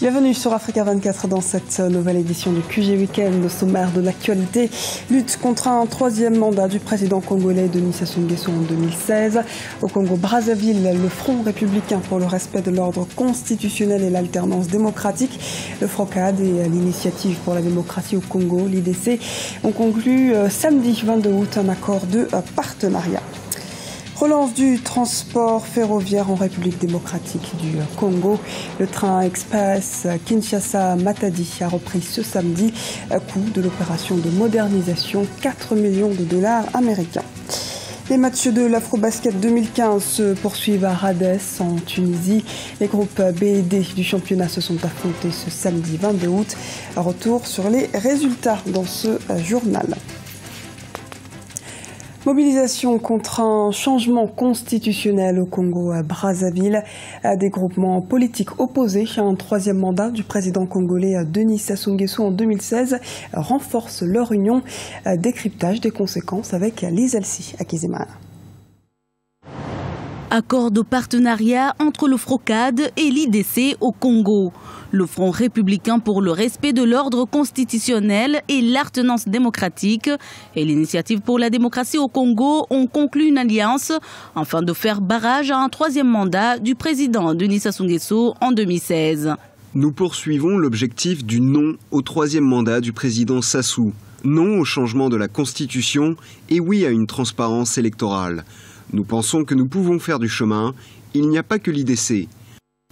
Bienvenue sur Africa 24 dans cette nouvelle édition du QG Week-end. Au sommaire de l'actualité, lutte contre un troisième mandat du président congolais Denis Sassou Nguesso en 2016. Au Congo-Brazzaville, le Front républicain pour le respect de l'ordre constitutionnel et l'alternance démocratique, le FROCAD et l'Initiative pour la démocratie au Congo, l'IDC, ont conclu samedi 22 août un accord de partenariat. Relance du transport ferroviaire en République démocratique du Congo. Le train express Kinshasa-Matadi a repris ce samedi à coût de l'opération de modernisation 4 millions de dollars américains. Les matchs de l'Afrobasket 2015 se poursuivent à Rades en Tunisie. Les groupes B et D du championnat se sont affrontés ce samedi 22 août. Retour sur les résultats dans ce journal. Mobilisation contre un changement constitutionnel au Congo-Brazzaville. Des groupements politiques opposés à un troisième mandat du président congolais Denis Sassou Nguesso en 2016 renforcent leur union. Décryptage des conséquences avec Lise Elsi Akizimana. Accord de partenariat entre le FROCAD et l'IDC au Congo. Le Front républicain pour le respect de l'ordre constitutionnel et l'alternance démocratique et l'Initiative pour la démocratie au Congo ont conclu une alliance afin de faire barrage à un troisième mandat du président Denis Sassou Nguesso en 2016. Nous poursuivons l'objectif du non au troisième mandat du président Sassou, non au changement de la Constitution et oui à une transparence électorale. Nous pensons que nous pouvons faire du chemin, il n'y a pas que l'IDC.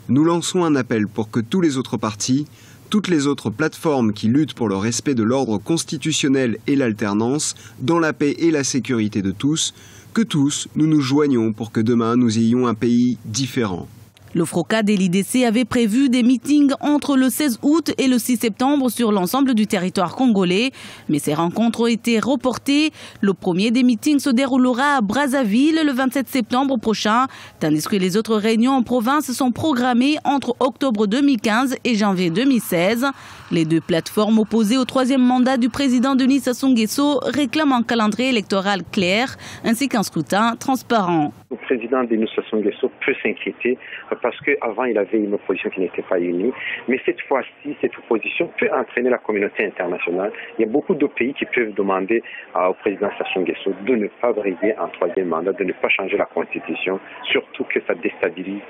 Nous lançons un appel pour que tous les autres partis, toutes les autres plateformes qui luttent pour le respect de l'ordre constitutionnel et l'alternance, dans la paix et la sécurité de tous, que tous nous nous joignons pour que demain nous ayons un pays différent. Le FROCAD et l'IDC avaient prévu des meetings entre le 16 août et le 6 septembre sur l'ensemble du territoire congolais. Mais ces rencontres ont été reportées. Le premier des meetings se déroulera à Brazzaville le 27 septembre prochain, tandis que les autres réunions en province sont programmées entre octobre 2015 et janvier 2016. Les deux plateformes opposées au troisième mandat du président Denis Sassou Nguesso réclament un calendrier électoral clair ainsi qu'un scrutin transparent. Le président Denis Sassou Nguesso peut s'inquiéter parce qu'avant il avait une opposition qui n'était pas unie, mais cette fois-ci, cette opposition peut entraîner la communauté internationale. Il y a beaucoup de pays qui peuvent demander au président Sassou Nguesso de ne pas briguer un troisième mandat, de ne pas changer la constitution, surtout que ça déstabilise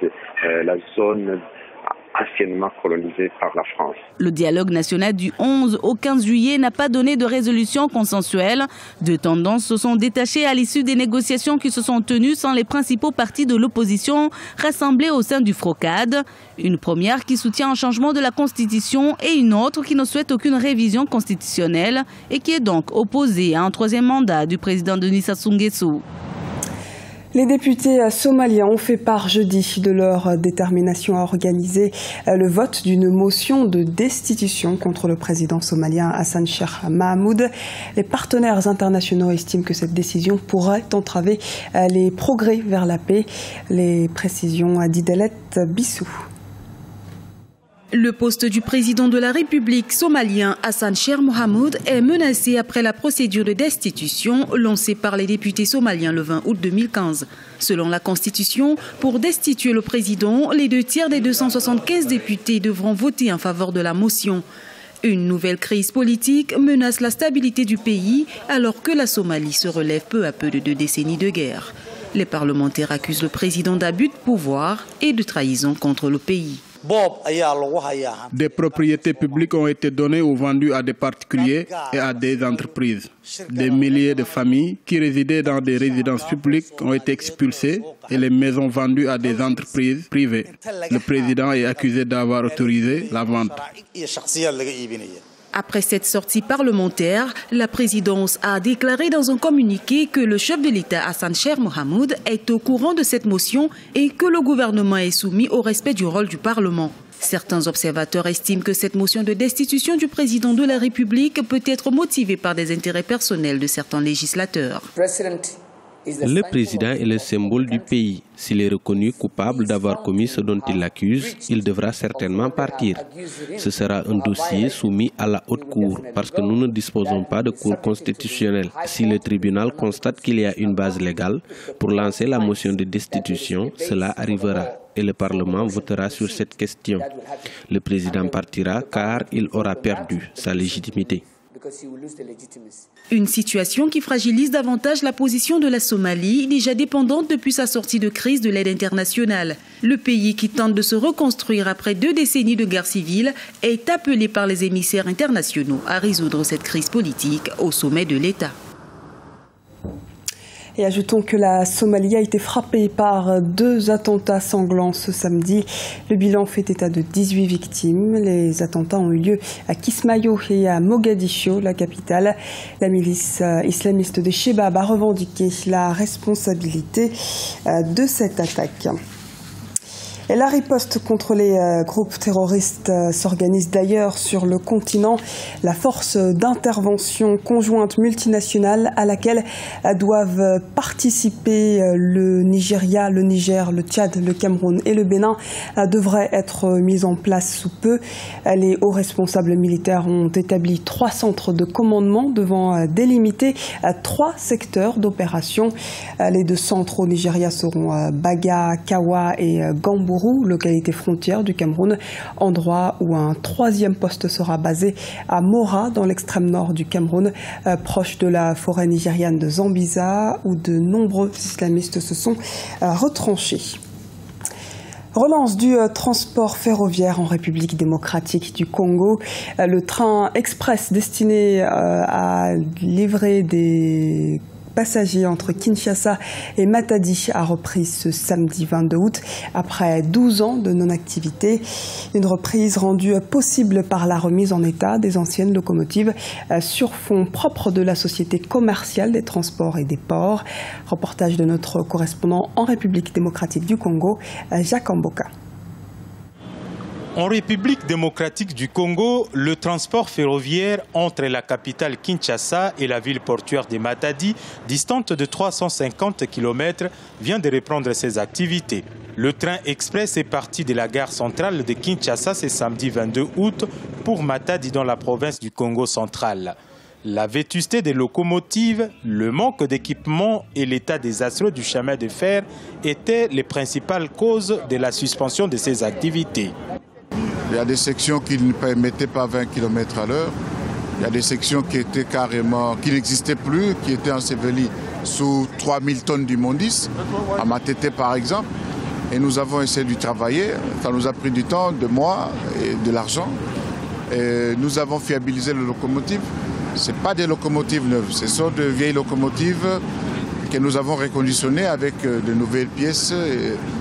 la zone anciennement colonisée par la France. Le dialogue national du 11 au 15 juillet n'a pas donné de résolution consensuelle. Deux tendances se sont détachées à l'issue des négociations qui se sont tenues sans les principaux partis de l'opposition rassemblés au sein du FROCAD. Une première qui soutient un changement de la Constitution et une autre qui ne souhaite aucune révision constitutionnelle et qui est donc opposée à un troisième mandat du président Denis Sassou Nguesso. Les députés somaliens ont fait part jeudi de leur détermination à organiser le vote d'une motion de destitution contre le président somalien Hassan Sheikh Mohamud. Les partenaires internationaux estiment que cette décision pourrait entraver les progrès vers la paix. Les précisions d'Idalet Bissou. Le poste du président de la République somalien Hassan Sheikh Mohamud est menacé après la procédure de destitution lancée par les députés somaliens le 20 août 2015. Selon la Constitution, pour destituer le président, les 2/3 des 275 députés devront voter en faveur de la motion. Une nouvelle crise politique menace la stabilité du pays alors que la Somalie se relève peu à peu de 2 décennies de guerre. Les parlementaires accusent le président d'abus de pouvoir et de trahison contre le pays. Des propriétés publiques ont été données ou vendues à des particuliers et à des entreprises. Des milliers de familles qui résidaient dans des résidences publiques ont été expulsées et les maisons vendues à des entreprises privées. Le président est accusé d'avoir autorisé la vente. Après cette sortie parlementaire, la présidence a déclaré dans un communiqué que le chef de l'État Hassan Sheikh Mohamud est au courant de cette motion et que le gouvernement est soumis au respect du rôle du Parlement. Certains observateurs estiment que cette motion de destitution du président de la République peut être motivée par des intérêts personnels de certains législateurs. Le président est le symbole du pays. S'il est reconnu coupable d'avoir commis ce dont il l'accuse, il devra certainement partir. Ce sera un dossier soumis à la haute cour parce que nous ne disposons pas de cour constitutionnelle. Si le tribunal constate qu'il y a une base légale pour lancer la motion de destitution, cela arrivera. et le Parlement votera sur cette question. Le président partira car il aura perdu sa légitimité. Une situation qui fragilise davantage la position de la Somalie, déjà dépendante depuis sa sortie de crise de l'aide internationale. Le pays qui tente de se reconstruire après 2 décennies de guerre civile est appelé par les émissaires internationaux à résoudre cette crise politique au sommet de l'État. Et ajoutons que la Somalie a été frappée par 2 attentats sanglants ce samedi. Le bilan fait état de 18 victimes. Les attentats ont eu lieu à Kismayo et à Mogadiscio, la capitale. La milice islamiste des Chebab a revendiqué la responsabilité de cette attaque. Et la riposte contre les groupes terroristes s'organise d'ailleurs sur le continent. La force d'intervention conjointe multinationale à laquelle doivent participer le Nigeria, le Niger, le Tchad, le Cameroun et le Bénin devrait être mise en place sous peu. Les hauts responsables militaires ont établi 3 centres de commandement devant délimiter 3 secteurs d'opération. Les 2 centres au Nigeria seront Baga, Kawa et Gambourou, localité frontière du Cameroun, endroit où un 3e poste sera basé à Mora, dans l'extrême nord du Cameroun, proche de la forêt nigériane de Zambiza, où de nombreux islamistes se sont retranchés. Relance du transport ferroviaire en République démocratique du Congo. Le train express destiné à livrer des passagers entre Kinshasa et Matadi a repris ce samedi 22 août après 12 ans de non-activité. Une reprise rendue possible par la remise en état des anciennes locomotives sur fonds propres de la Société commerciale des transports et des ports. Reportage de notre correspondant en République démocratique du Congo, Jacques Amboka. En République démocratique du Congo, le transport ferroviaire entre la capitale Kinshasa et la ville portuaire de Matadi, distante de 350 km, vient de reprendre ses activités. Le train express est parti de la gare centrale de Kinshasa ce samedi 22 août pour Matadi dans la province du Congo central. La vétusté des locomotives, le manque d'équipement et l'état désastreux du chemin de fer étaient les principales causes de la suspension de ces activités. Il y a des sections qui ne permettaient pas 20 km à l'heure. Il y a des sections qui étaient qui n'existaient plus, qui étaient ensevelies sous 3000 tonnes d'immondices, à Matete par exemple. Et nous avons essayé de travailler. Ça nous a pris du temps, de mois et de l'argent. Et nous avons fiabilisé les locomotives. Ce ne sont pas des locomotives neuves, ce sont de vieilles locomotives que nous avons reconditionnées avec de nouvelles pièces.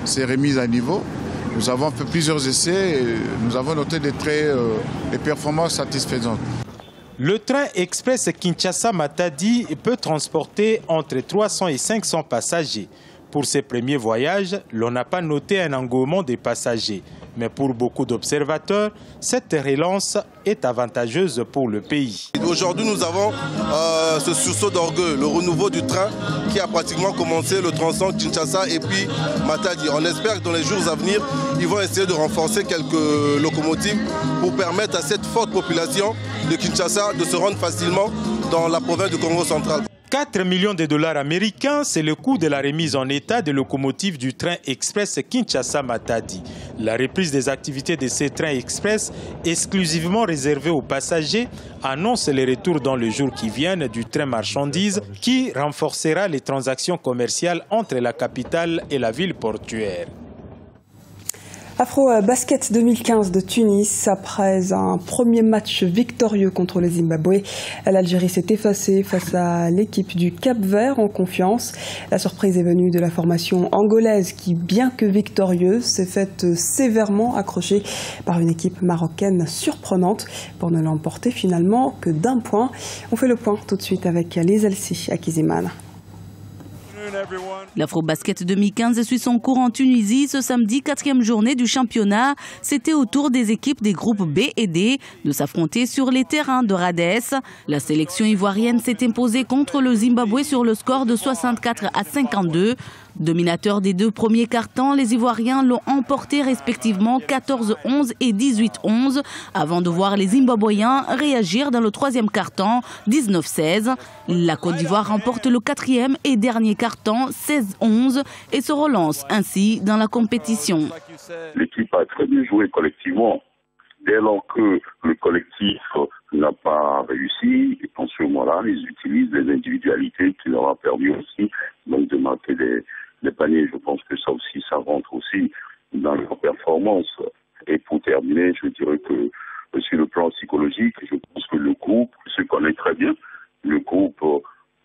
C'est remis à niveau. Nous avons fait plusieurs essais et nous avons noté des performances satisfaisantes. Le train express Kinshasa-Matadi peut transporter entre 300 et 500 passagers. Pour ces premiers voyages, l'on n'a pas noté un engouement des passagers. Mais pour beaucoup d'observateurs, cette relance est avantageuse pour le pays. Aujourd'hui, nous avons ce sursaut d'orgueil, le renouveau du train qui a pratiquement commencé le tronçon Kinshasa et puis Matadi. On espère que dans les jours à venir, ils vont essayer de renforcer quelques locomotives pour permettre à cette forte population de Kinshasa de se rendre facilement dans la province du Congo central. 4 millions de dollars américains, c'est le coût de la remise en état des locomotives du train express Kinshasa-Matadi. La reprise des activités de ces trains express, exclusivement réservés aux passagers, annonce le retour dans les jours qui viennent du train marchandises qui renforcera les transactions commerciales entre la capitale et la ville portuaire. Afro-Basket 2015 de Tunis, après un premier match victorieux contre le Zimbabwe, l'Algérie s'est effacée face à l'équipe du Cap-Vert en confiance. La surprise est venue de la formation angolaise qui, bien que victorieuse, s'est faite sévèrement accrocher par une équipe marocaine surprenante pour ne l'emporter finalement que d'1 point. On fait le point tout de suite avec les Elsi à Kizimane. L'Afro-Basket 2015 suit son cours en Tunisie. Ce samedi, 4e journée du championnat. C'était au tour des équipes des groupes B et D de s'affronter sur les terrains de Radès. La sélection ivoirienne s'est imposée contre le Zimbabwe sur le score de 64 à 52. Dominateurs des deux premiers cartons, les Ivoiriens l'ont emporté respectivement 14-11 et 18-11 avant de voir les Zimbabwéens réagir dans le troisième carton 19-16. La Côte d'Ivoire remporte le quatrième et dernier carton 16-11 et se relance ainsi dans la compétition. L'équipe a très bien joué collectivement. Dès lors que le collectif n'a pas réussi, et en ce moment-là, ils utilisent des individualités qui leur ont permis aussi donc, de marquer des paniers. Je pense que ça aussi, ça rentre aussi dans leur performance. Et pour terminer, je dirais que sur le plan psychologique, je pense que le groupe se connaît très bien. Le groupe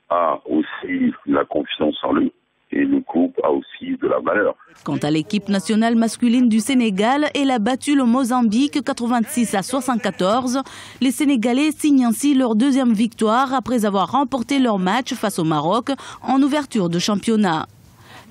a aussi la confiance en lui. Et le groupe a aussi de la valeur. Quant à l'équipe nationale masculine du Sénégal, elle a battu le Mozambique 86-74. Les Sénégalais signent ainsi leur deuxième victoire après avoir remporté leur match face au Maroc en ouverture de championnat.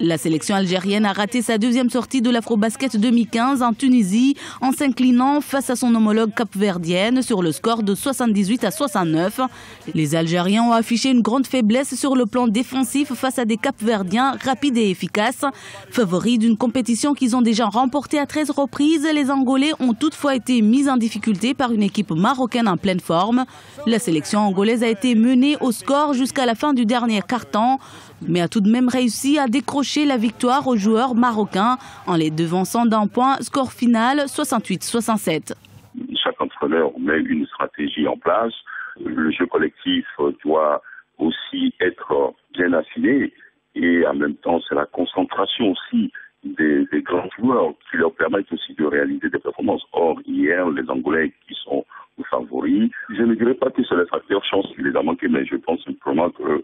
La sélection algérienne a raté sa deuxième sortie de l'Afrobasket 2015 en Tunisie en s'inclinant face à son homologue capverdienne sur le score de 78-69. Les Algériens ont affiché une grande faiblesse sur le plan défensif face à des capverdiens rapides et efficaces. Favoris d'une compétition qu'ils ont déjà remportée à 13 reprises, les Angolais ont toutefois été mis en difficulté par une équipe marocaine en pleine forme. La sélection angolaise a été menée au score jusqu'à la fin du dernier quart-temps, mais a tout de même réussi à décrocher la victoire aux joueurs marocains en les devançant d'un point, score final 68-67. Chaque entraîneur met une stratégie en place. Le jeu collectif doit aussi être bien affiné et en même temps c'est la concentration aussi des grands joueurs qui leur permettent aussi de réaliser des performances. Or, hier, les Angolais qui sont favoris, je ne dirais pas que c'est le facteur chance qui les a manqués, mais je pense simplement que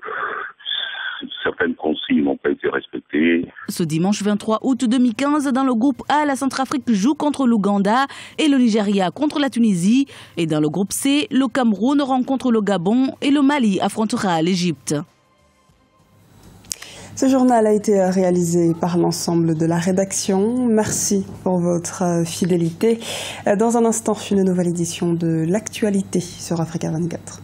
certaines consignes n'ont pas été respectées. Ce dimanche 23 août 2015, dans le groupe A, la Centrafrique joue contre l'Ouganda et le Nigeria contre la Tunisie. Et dans le groupe C, le Cameroun rencontre le Gabon et le Mali affrontera l'Égypte. Ce journal a été réalisé par l'ensemble de la rédaction. Merci pour votre fidélité. Dans un instant, une nouvelle édition de l'actualité sur Africa 24.